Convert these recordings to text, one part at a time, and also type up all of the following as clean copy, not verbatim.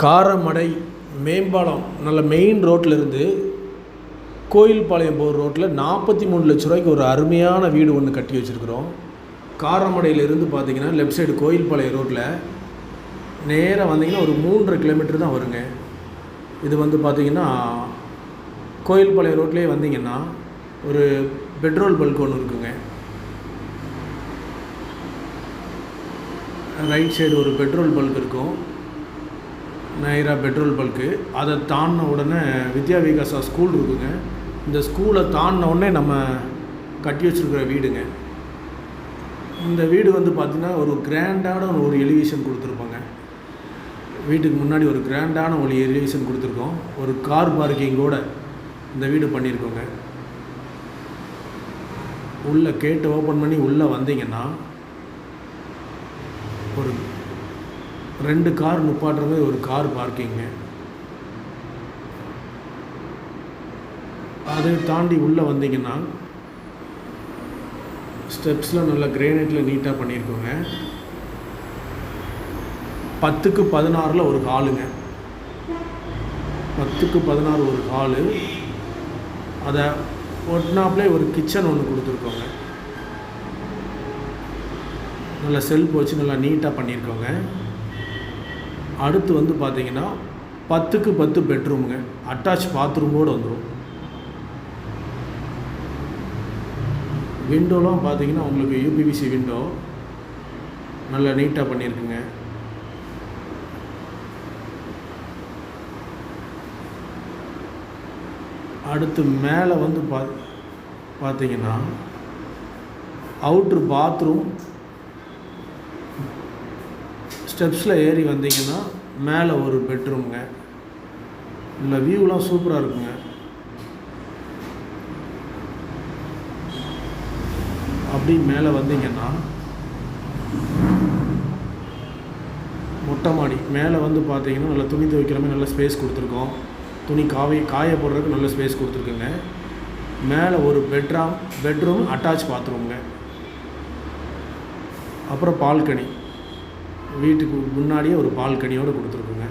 காரமடை மேம்பாலம் நல்ல மெயின் ரோட்டிலேருந்து கோயில்பாளையம் போகிற ரோட்டில் 43 லட்ச ரூபாய்க்கு ஒரு அருமையான வீடு ஒன்று கட்டி வச்சுருக்குறோம். காரமடையிலேருந்து பார்த்தீங்கன்னா லெஃப்ட் சைடு கோயில்பாளையம் ரோட்டில் நேராக வந்தீங்கன்னா ஒரு 3.5 கிலோமீட்டர் தான் வருங்க. இது வந்து பார்த்திங்கன்னா கோயில்பாளையம் ரோட்லேயே வந்தீங்கன்னா ஒரு பெட்ரோல் பல்க் ஒன்று இருக்குங்க. ரைட் சைடு ஒரு பெட்ரோல் பல்க் இருக்கும், நைரா பெட்ரோல் பல்க்கு. அதை தாண்டின உடனே வித்யா விகாசா ஸ்கூல் இருக்குங்க. இந்த ஸ்கூலை தாண்டின உடனே நம்ம கட்டி வச்சுருக்கிற வீடுங்க. இந்த வீடு வந்து பார்த்திங்கன்னா ஒரு கிராண்டான ஒரு எலிவேஷன் கொடுத்துருப்பாங்க. வீட்டுக்கு முன்னாடி ஒரு கிராண்டான ஒரு எலிவேஷன் கொடுத்துருக்கோம். ஒரு கார் பார்க்கிங்கோடு இந்த வீடு பண்ணியிருக்கோங்க. உள்ளே கேட்டு ஓப்பன் பண்ணி உள்ளே வந்தீங்கன்னா ஒரு 2 கார் நிப்பாட்டுற மாதிரி ஒரு கார் பார்க்கிங்க. அதை தாண்டி உள்ளே வந்தீங்கன்னா ஸ்டெப்ஸில் நல்லா கிரேனைட்டில் நீட்டாக பண்ணியிருக்கோங்க. 10க்கு 16 ஒரு ஹாலுங்க. 10க்கு 16 ஒரு ஹாலு. அதை ஒட்டினாப்லே ஒரு கிச்சன் ஒன்று கொடுத்துருக்கோங்க. நல்லா செல்ஃப் வச்சு நல்லா நீட்டாக பண்ணியிருக்கோங்க. அடுத்து வந்து பார்த்திங்கன்னா 10க்கு 10 பெட்ரூமுங்க. அட்டாச் பாத்ரூமோடு வந்துடும். விண்டோலாம் பார்த்திங்கன்னா உங்களுக்கு யூபிவிசி விண்டோ நல்லா நீட்டாக பண்ணியிருக்குங்க. அடுத்து மேலே வந்து பார்த்திங்கன்னா அவுட்ரு பாத்ரூம். ஸ்டெப்ஸில் ஏறி வந்தீங்கன்னா மேலே ஒரு பெட்ரூமுங்க. இல்லை வியூலாம் சூப்பராக இருக்குங்க. அப்படி மேலே வந்தீங்கன்னா மொட்டை மாடி. மேலே வந்து பார்த்தீங்கன்னா நல்லா துணி துவைக்கிற மாதிரி நல்ல ஸ்பேஸ் கொடுத்துருக்கோம். துணி காய போடுறதுக்கு நல்ல ஸ்பேஸ் கொடுத்துருக்குங்க. மேலே ஒரு பெட்ரூம் அட்டாச் பாத்ரூமுங்க. அப்புறம் பால்கனி. வீட்டுக்கு முன்னாடியே ஒரு பால்கனியோடு கொடுத்துருக்குங்க.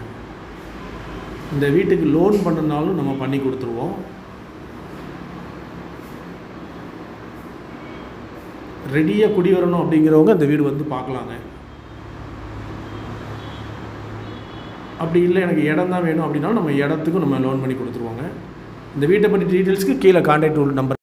இந்த வீட்டுக்கு லோன் பண்ணனாலும் நம்ம பண்ணி கொடுத்துருவோம். ரெடியாக குடி வரணும் அப்படிங்கிறவங்க இந்த வீடு வந்து பார்க்கலாங்க. அப்படி இல்லை எனக்கு இடம் தான் வேணும் அப்படின்னாலும் நம்ம இடத்துக்கும் நம்ம லோன் பண்ணி கொடுத்துருவோங்க. இந்த வீட்டை பற்றி டீட்டெயில்ஸ்க்கு கீழே கான்டாக்ட் நம்பர்